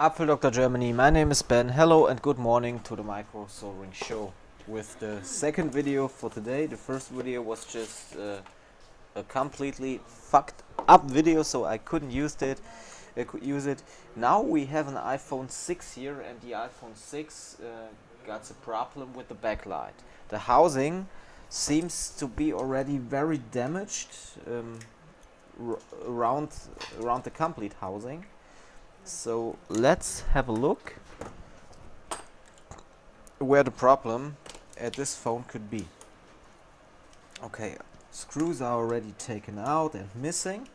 Apfel Dr. Germany, my name is Ben. Hello and good morning to the micro soldering show with the second video for today. The first video was just a completely fucked up video, so I couldn't use it. Now we have an iPhone 6 here, and the iPhone 6 got a problem with the backlight. The housing seems to be already very damaged around the complete housing. So let's have a look where the problem at this phone could be. Okay, screws are already taken out and missing.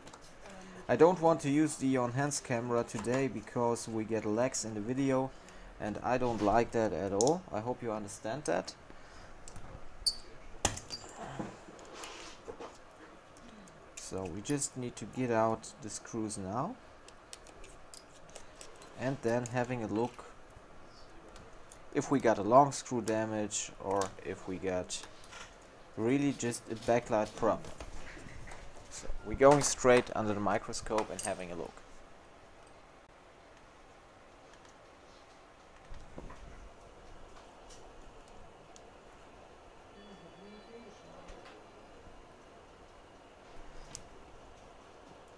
I don't want to use the on-hands camera today because we get lags in the video and I don't like that at all. I hope you understand that. So we just need to get out the screws now and then having a look if we got a long screw damage or if we got really just a backlight problem. So we're going straight under the microscope and having a look.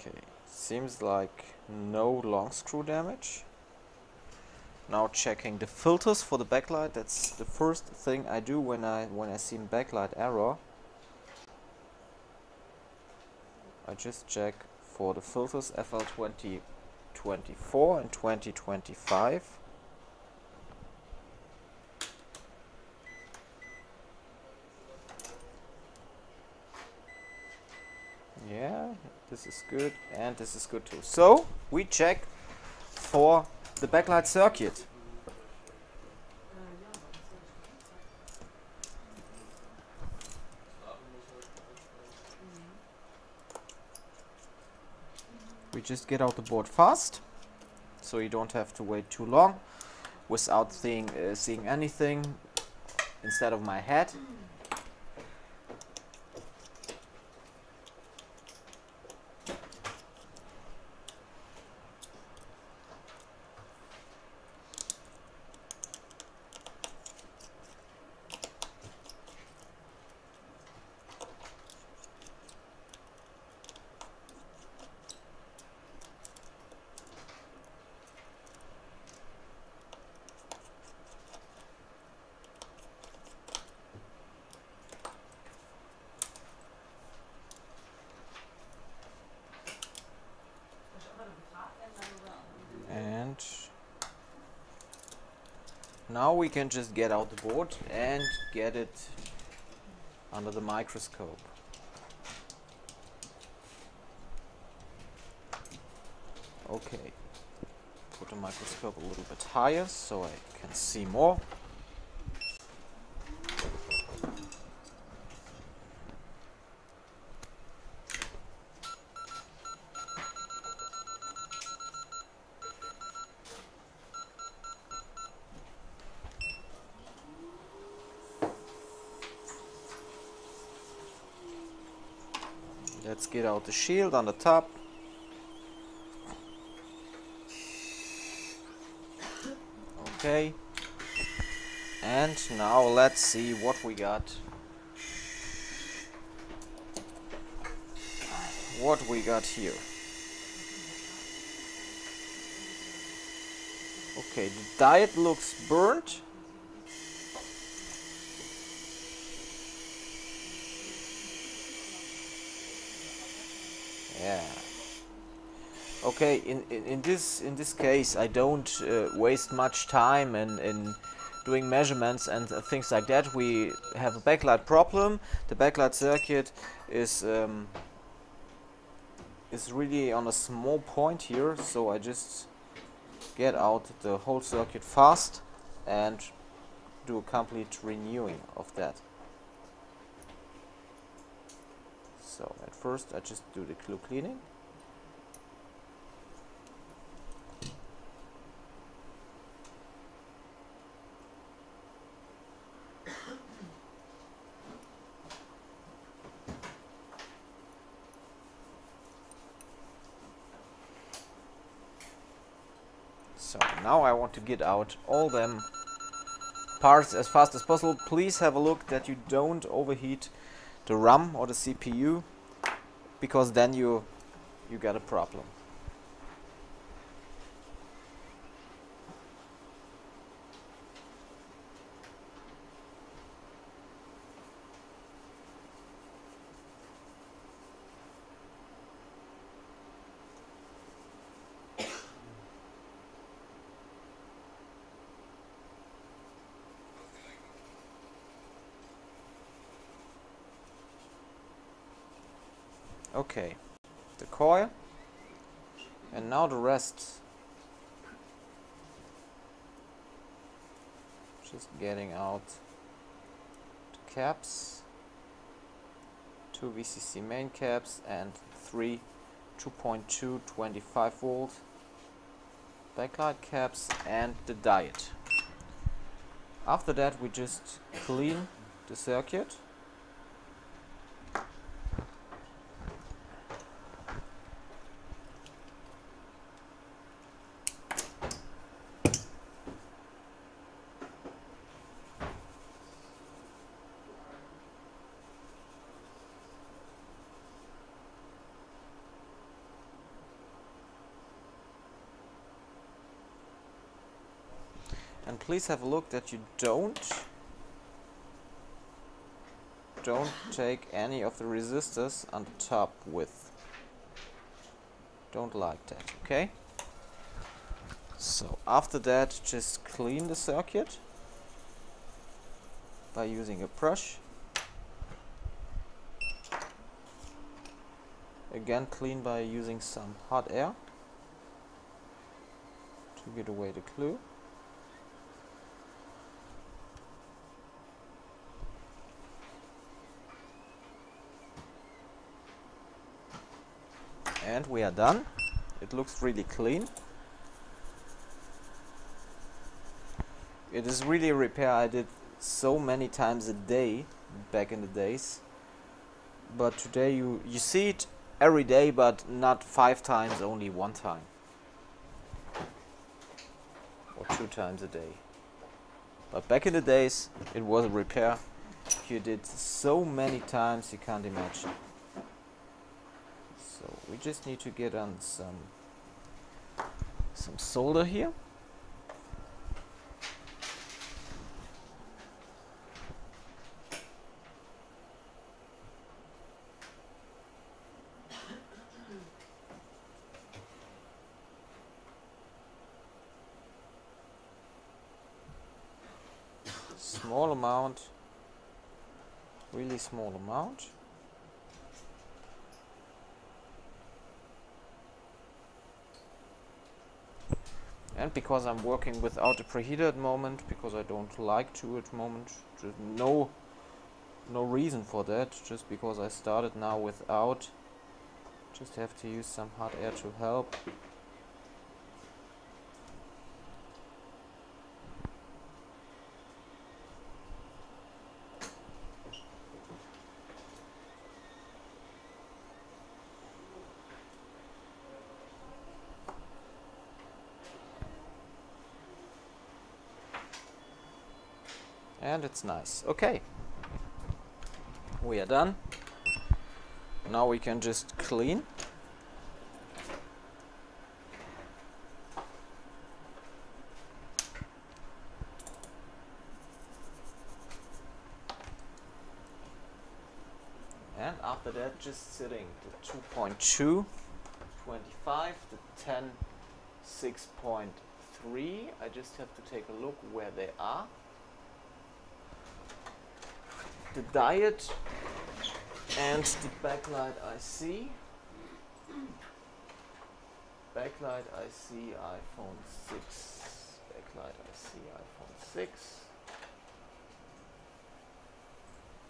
Okay, seems like no long screw damage. Now checking the filters for the backlight. That's the first thing I do when I see a backlight error. I just check for the filters FL 2024 and 2025. Yeah, this is good and this is good too. So we check for the backlight circuit. We just get out the board fast, so you don't have to wait too long without seeing anything instead of my head. And now we can just get out the board and get it under the microscope. Okay, put the microscope a little bit higher so I can see more. Let's get out the shield on the top. Okay. And now let's see what we got. What we got here. Okay, the diode looks burnt. Yeah. Okay, in this case I don't waste much time in doing measurements and things like that. We have a backlight problem. The backlight circuit is really on a small point here, so I just get out the whole circuit fast and do a complete renewing of that. So at first I just do the glue cleaning. So now I want to get out all them parts as fast as possible. Please have a look that you don't overheat the RAM or the CPU, because then you got a problem. Okay, the coil, and now the rest. Just getting out the caps, 2 VCC main caps and 3 2.2 25 volt backlight caps and the diode. After that we just clean the circuit. And please have a look that you don't take any of the resistors on the top with. Don't like that, okay? So after that, just clean the circuit by using a brush. Again, clean by using some hot air to get away the glue. And we are done. It looks really clean. It is really a repair I did so many times a day back in the days. But today you see it every day, but not 5 times, only 1 time. Or 2 times a day. But back in the days it was a repair you did so many times you can't imagine. So we just need to get on some solder here. Small amount, really small amount. And because I'm working without a preheater at the moment, because I don't like to at the moment, just no reason for that, just because I started now without, just have to use some hot air to help. And it's nice. Okay, we are done. Now we can just clean. And after that, just sitting the 2.2, 25, the 10, 6.3. I just have to take a look where they are. The diode and the backlight IC. Backlight IC iPhone 6. Backlight IC iPhone 6.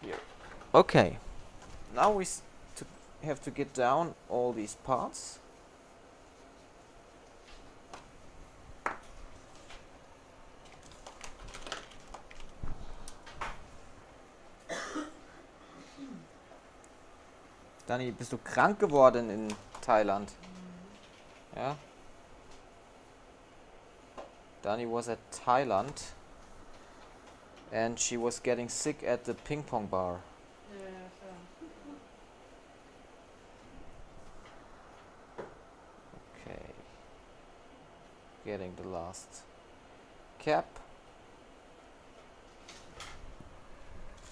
Here. Okay. Now we have to get down all these parts. Dani, bist du krank geworden in Thailand? Ja? Dani was at Thailand and she was getting sick at the ping pong bar. Okay. Getting the last cap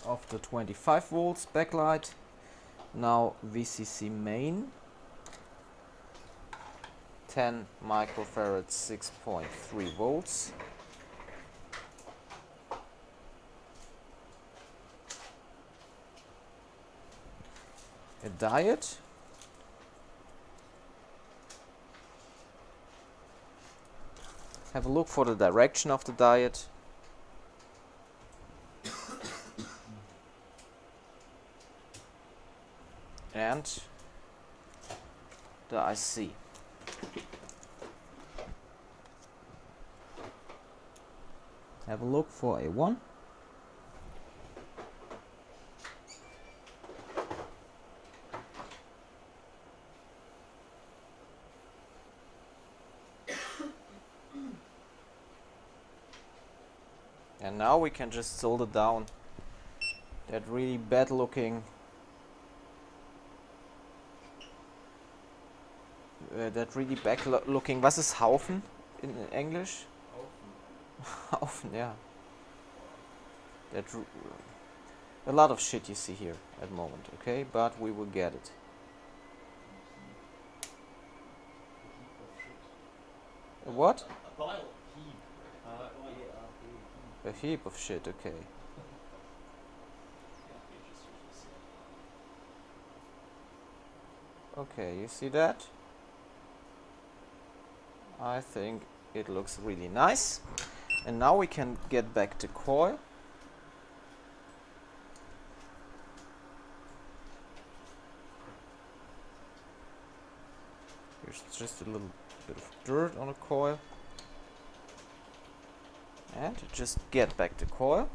of the 25 volts backlight. Now VCC main. 10 microfarads, 6.3 volts. A diode. Have a look for the direction of the diode. And the IC. Have a look for a 1. And now we can just solder down that really bad looking was is Haufen in English? Haufen, yeah. A lot of shit you see here at the moment, okay? But we will get it. A what? A pile. A heap of shit, okay. Okay, you see that? I think it looks really nice. And now we can get back to coil. Here's just a little bit of dirt on a coil. And just get back to coil.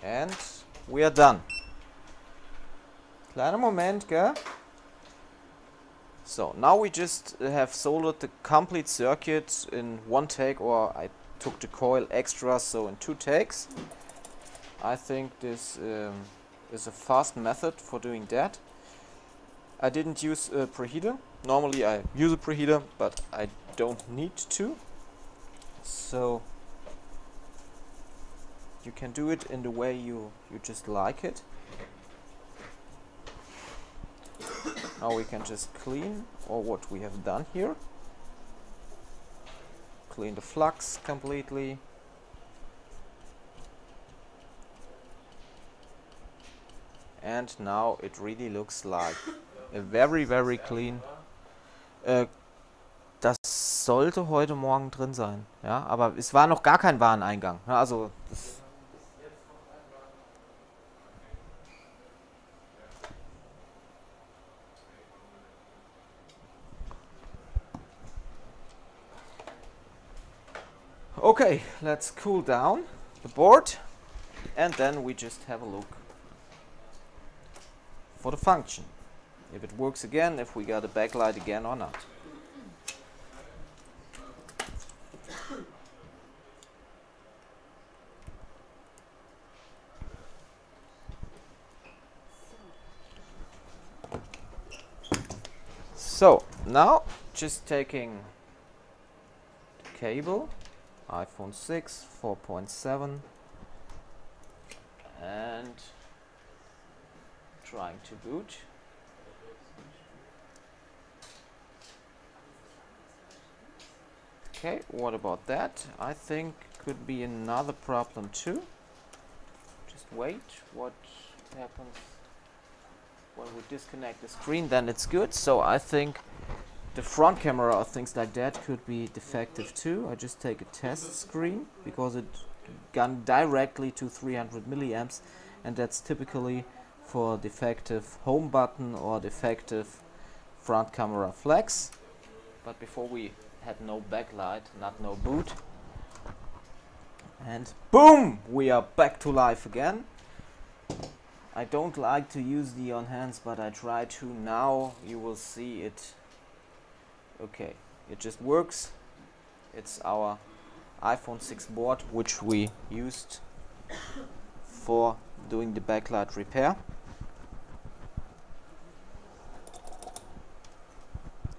And we are done. Kleiner Moment, gell? So now we just have soldered the complete circuit in one take, or I took the coil extra, so in 2 takes. I think this is a fast method for doing that. I didn't use a preheater. Normally I use a preheater, but I don't need to. So you can do it in the way you just like it. Now we can just clean, or what we have done here. Clean the flux completely. And now it really looks like a very, very clean. Das sollte heute Morgen drin sein, ja, aber es war noch gar kein Wareneingang. Ja, also das okay, let's cool down the board and then we just have a look for the function. If it works again, if we got a backlight again or not. So now just taking the cable, iPhone 6 4.7, and trying to boot. Okay, what about that? I think could be another problem too. Just wait, what happens when we disconnect the screen? Then it's good. So I think the front camera or things like that could be defective too. I just take a test screen because it gone directly to 300 milliamps, and that's typically for defective home button or defective front camera flex. But before we had no backlight, no boot. And boom, we are back to life again. I don't like to use the on hands, but I try to now. You will see it. Okay, it just works. It's our iPhone 6 board, which we used for doing the backlight repair.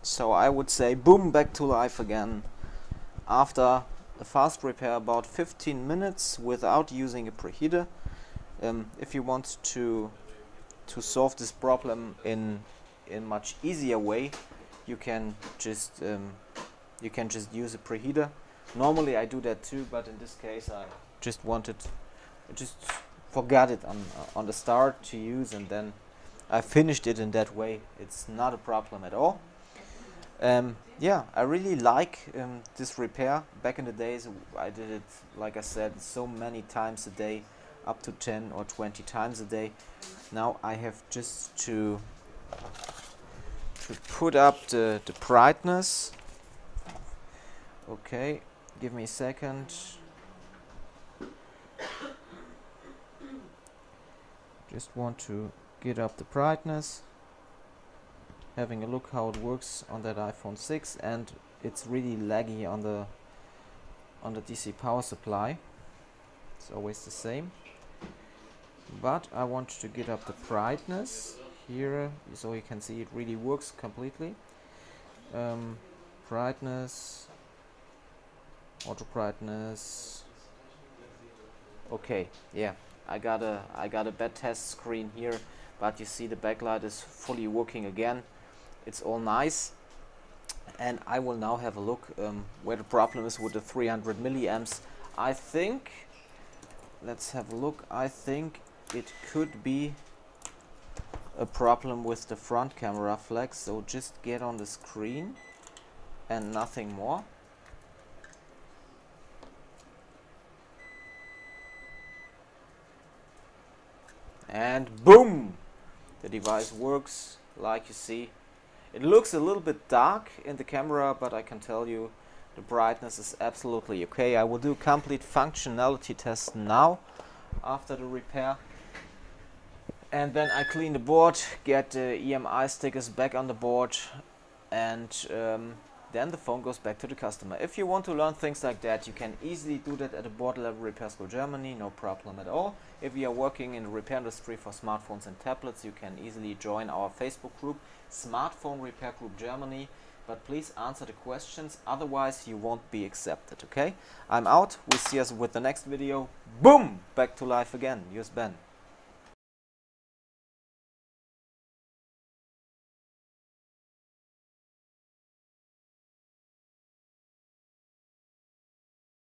So I would say boom, back to life again after a fast repair, about 15 minutes without using a preheater. If you want to solve this problem in much easier way, you can just use a preheater. Normally I do that too, but in this case I just forgot it on the start to use, and then I finished it in that way. It's not a problem at all. Yeah, I really like this repair. Back in the days I did it, like I said, so many times a day, up to 10 or 20 times a day. Now I have just to put up the brightness. Okay, give me a second. Just want to get up the brightness. Having a look how it works on that iPhone 6, and it's really laggy on the DC power supply. It's always the same. But I want to get up the brightness here so you can see it really works completely. Brightness, auto brightness. Okay, yeah, I got a bad test screen here, but you see the backlight is fully working again. It's all nice, and I will now have a look where the problem is with the 300 milliamps. I think, let's have a look. I think it could be a problem with the front camera flex, so just get on the screen and nothing more. And boom, the device works like you see. It looks a little bit dark in the camera, but I can tell you the brightness is absolutely okay. I will do a complete functionality test now after the repair. And then I clean the board, get the EMI stickers back on the board, and then the phone goes back to the customer. If you want to learn things like that, you can easily do that at a board level repair school Germany, no problem at all. If you are working in the repair industry for smartphones and tablets, you can easily join our Facebook group, Smartphone Repair Group Germany. But please answer the questions, otherwise you won't be accepted, okay? I'm out, we'll see us with the next video. Boom! Back to life again. Here's Ben.